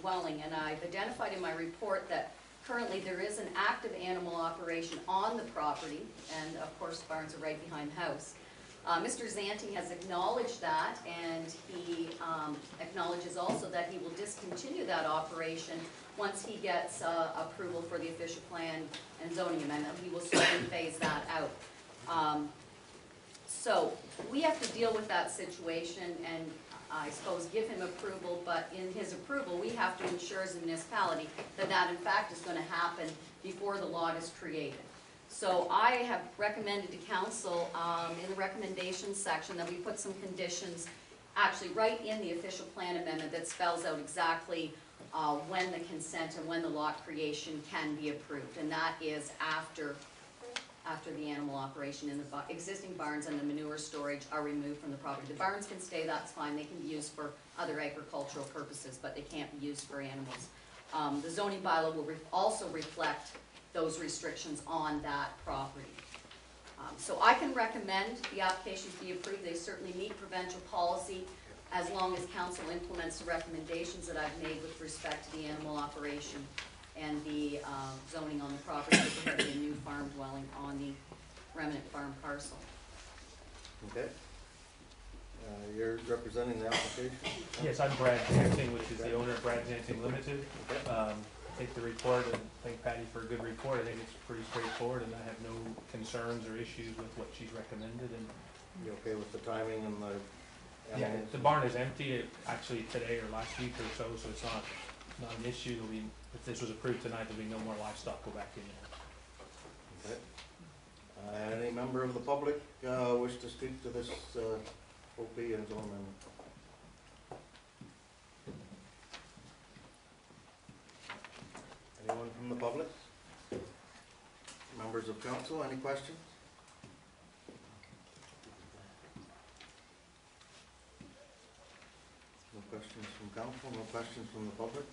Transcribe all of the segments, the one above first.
dwelling, and I've identified in my report that currently there is an active animal operation on the property, and of course barns are right behind the house. Mr. Zanti has acknowledged that, and he acknowledges also that he will discontinue that operation once he gets approval for the official plan and zoning amendment. He will certainly phase that out. So we have to deal with that situation and I suppose give him approval, but in his approval we have to ensure as a municipality that that in fact is going to happen before the lot is created. So I have recommended to council in the recommendations section that we put some conditions actually right in the official plan amendment that spells out exactly when the consent and when the lot creation can be approved, and that is after the animal operation in the existing barns and the manure storage are removed from the property. The barns can stay, that's fine, they can be used for other agricultural purposes, but they can't be used for animals. The zoning bylaw will also reflect those restrictions on that property. So I can recommend the applications be approved. They certainly meet provincial policy as long as council implements the recommendations that I've made with respect to the animal operation and the zoning on the property to prohibit a new farm dwelling on the remnant farm parcel. Okay. You're representing the application? Yes, I'm Brad Zanting, which is the owner of Brad Zanting Limited. Okay. Take the report and thank Patty for a good report. I think it's pretty straightforward and I have no concerns or issues with what she's recommended. And you okay with the timing and the animals? Yeah, the barn is empty actually today or last week or so it's not an issue. If this was approved tonight, there'll be no more livestock go back in there. Okay. Any member of the public wish to speak to this OP and zone amendment? Anyone from the public? Members of council, any questions? No questions from council, no questions from the public?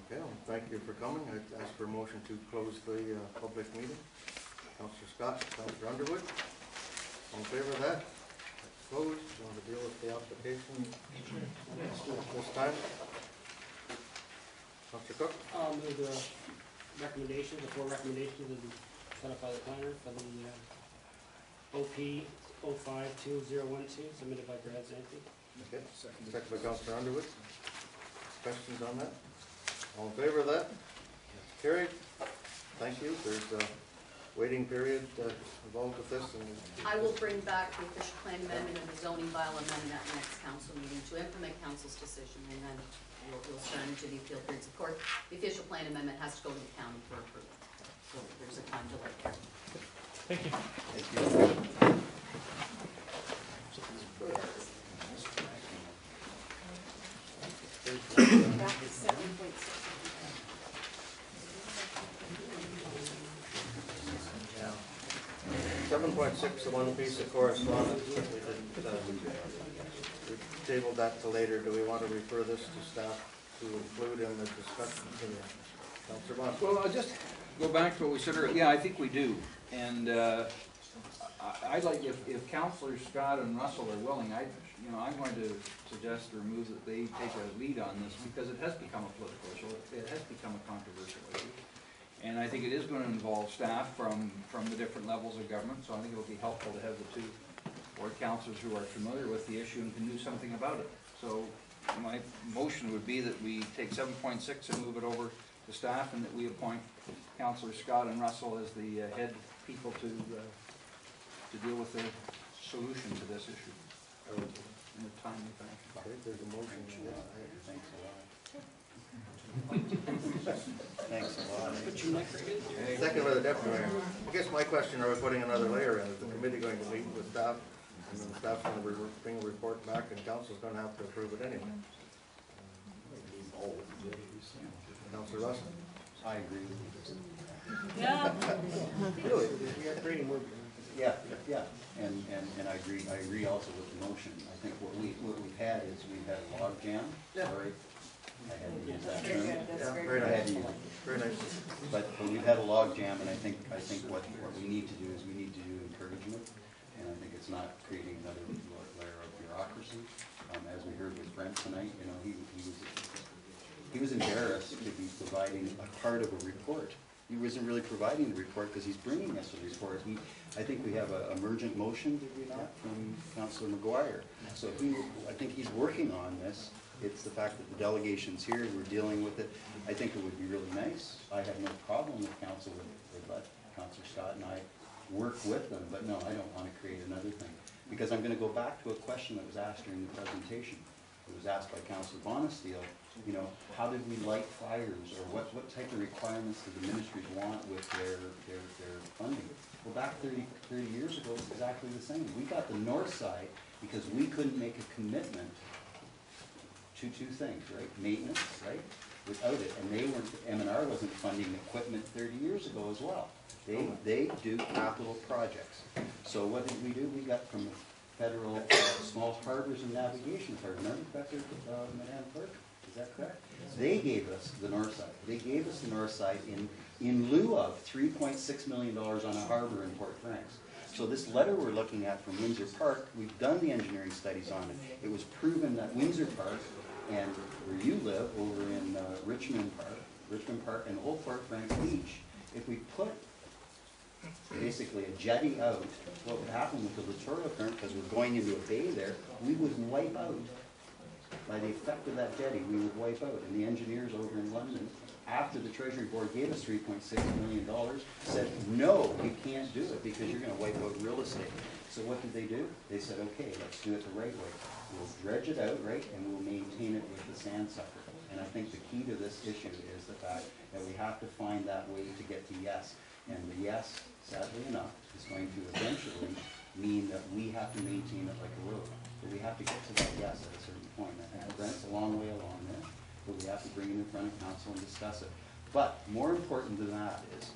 Okay, well, thank you for coming. I ask for a motion to close the public meeting. Councillor Scott, Councillor Underwood, all in favor of that? That's closed. Do you want to deal with the application this time? Councillor Cook? The recommendations, the 4 recommendations set up by the planner for the OP 052012 submitted by Brad Zanti. Okay, second by Councillor Underwood. Questions on that? All in favor of that? That's carried. Thank you. There's a waiting period involved with this. And I will bring back the official plan amendment and the zoning bylaw amendment at the next council meeting to implement council's decision, and then we'll start into the appeal periods. Of course, the official plan amendment has to go to the county for approval, so there's a time delay there. Thank you. thank you. 7.6, the one piece of correspondence that we didn't, we tabled that to later. Do we want to refer this to staff to include in the discussion? Councillor Moss. Well, I'll just go back to what we said earlier. Yeah, I think we do. And I'd like, if Councillors Scott and Russell are willing, I'm going to suggest or move that they take a lead on this because it has become a political issue. It has become a controversial issue. And I think it is going to involve staff from the different levels of government, so I think it will be helpful to have the 2 board councillors who are familiar with the issue and can do something about it. So my motion would be that we take 7.6 and move it over to staff, and that we appoint Councillors Scott and Russell as the head people to deal with the solution to this issue in a timely fashion. Okay, there's a motion. Thanks a lot. Thanks a lot. Second by the deputy mayor. I guess my question, are we putting another layer in? Is the committee going to meet with staff, and then staff's going to bring a report back, and council's going to have to approve it anyway? Councillor Russell? I agree with you. Yeah. Really? Yeah, yeah, and I agree also with the motion. I think what we've had is we've had a log jam. Yeah. Sorry, I had to use that term. Yeah, very nice. Very nice. But we've had a log jam, and I think what we need to do is we need to do encouragement, and I think it's not creating another layer of bureaucracy. As we heard with Brent tonight, he was was embarrassed to be providing a part of a report. He wasn't really providing the report because he's bringing us a report. I think we have an emergent motion, did we not, from Councillor McGuire? So I think he's working on this. It's the fact that the delegation's here, we're dealing with it. I think it would be really nice. I have no problem if council would let Councillor Scott and I work with them, but no, I don't want to create another thing. Because I'm going to go back to a question that was asked during the presentation. It was asked by Councillor Bonesteel, you know, how did we light fires, or what type of requirements do the ministries want with their funding? Well, back 30 years ago, it's exactly the same. We got the north side because we couldn't make a commitment to two things, right? Maintenance, right? Without it, and they weren't, M&R wasn't funding equipment 30 years ago as well. They do capital projects. So what did we do? We got from the federal small harbors and navigation part. Remember, Professor Madame Clerk? Is that correct? They gave us the north side. They gave us the north side in lieu of $3.6 million on a harbor in Port Franks. So this letter we're looking at from Windsor Park, we've done the engineering studies on it. It was proven that Windsor Park and where you live over in Richmond Park and Old Port Franks Beach, if we put basically a jetty out, what would happen with the littoral current, because we're going into a bay there, we would wipe out. By the effect of that jetty, we would wipe out. And the engineers over in London, after the Treasury Board gave us $3.6 million, said, no, you can't do it because you're going to wipe out real estate. So what did they do? They said, okay, let's do it the right way. We'll dredge it out, right, and we'll maintain it with the sand sucker. And I think the key to this issue is the fact that we have to find that way to get to yes. And the yes, sadly enough, is going to eventually mean that we have to maintain it like a road. But we have to get to that yes at a certain point. I think Brent's a long way along there, but we have to bring it in front of council and discuss it. But more important than that is,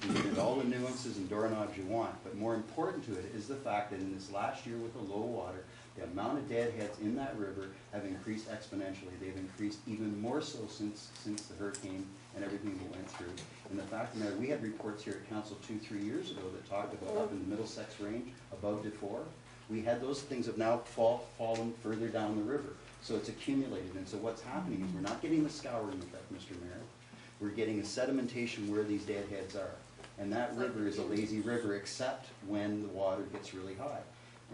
you can get into all the nuances and doorknobs you want, but more important to it is the fact that in this last year with the low water, the amount of deadheads in that river have increased exponentially. They've increased even more so since the hurricane and everything we went through. And the fact of the matter, we had reports here at council 2-3 years ago that talked about up in the Middlesex range, above DeFore. We had those things have now fallen further down the river. So it's accumulated. And so what's happening is we're not getting the scouring effect, Mr. Mayor. We're getting a sedimentation where these deadheads are. And that river is a lazy river except when the water gets really high.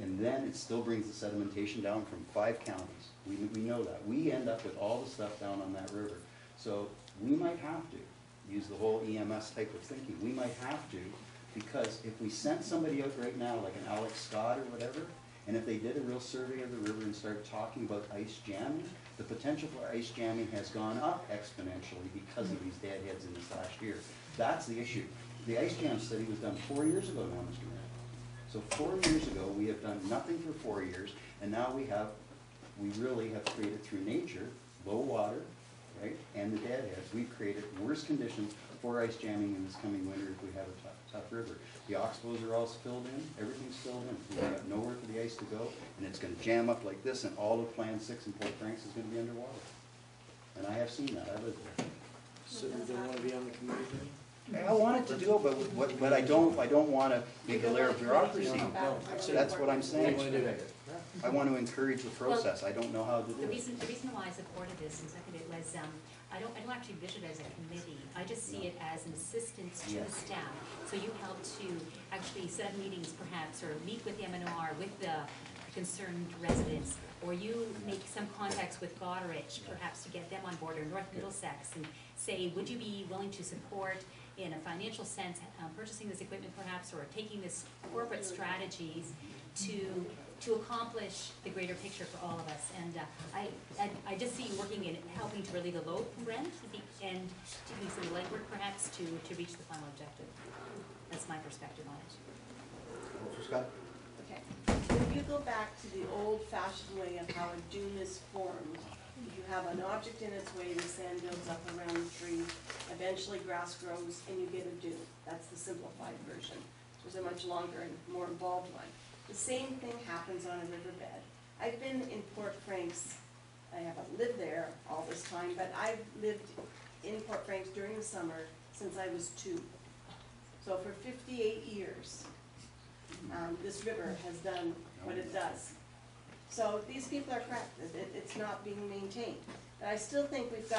And then it still brings the sedimentation down from 5 counties. We know that. We end up with all the stuff down on that river. So we might have to use the whole EMS type of thinking. We might have to, because if we sent somebody out right now, like an Alex Scott or whatever, and if they did a real survey of the river and started talking about ice jamming, the potential for ice jamming has gone up exponentially because of these deadheads in this last year. That's the issue. The ice jam study was done 4 years ago now, Mr. Mayor. So 4 years ago, we have done nothing for 4 years, and now we really have created through nature, low water, right, and the deadheads. We've created worse conditions for ice jamming in this coming winter if we have a tough river. The oxbows are all filled in, everything's filled in. We've got nowhere for the ice to go, and it's going to jam up like this, and all of Plan 6 in Port Franks is going to be underwater. And I have seen that. I lived there. So you don't want to be on the committee? I wanted to do it, but I don't want to make a layer of bureaucracy. That's what I'm saying. I want to encourage the process. I don't know how to do The it. reason why I supported this and seconded it was, I don't actually vision it as a committee. I just see it as an assistance to the staff. So you help to actually set up meetings perhaps, or meet with the MNR, with the concerned residents, or you make some contacts with Goderich, perhaps to get them on board, or North Middlesex, and say, would you be willing to support in a financial sense, purchasing this equipment perhaps, or taking this corporate strategies to accomplish the greater picture for all of us. And I just see you working in helping to relieve the load from Brent and doing some legwork perhaps to reach the final objective. That's my perspective on it. Mr. Scott? Okay. If you go back to the old-fashioned way of how a dune is formed, you have an object in its way, the sand builds up around the tree, eventually grass grows, and you get a dune. That's the simplified version. There's a much longer and more involved one. The same thing happens on a riverbed. I've been in Port Franks. I haven't lived there all this time, but I've lived in Port Franks during the summer since I was 2. So for 58 years, this river has done what it does. So these people are correct. It's not being maintained. But I still think we've got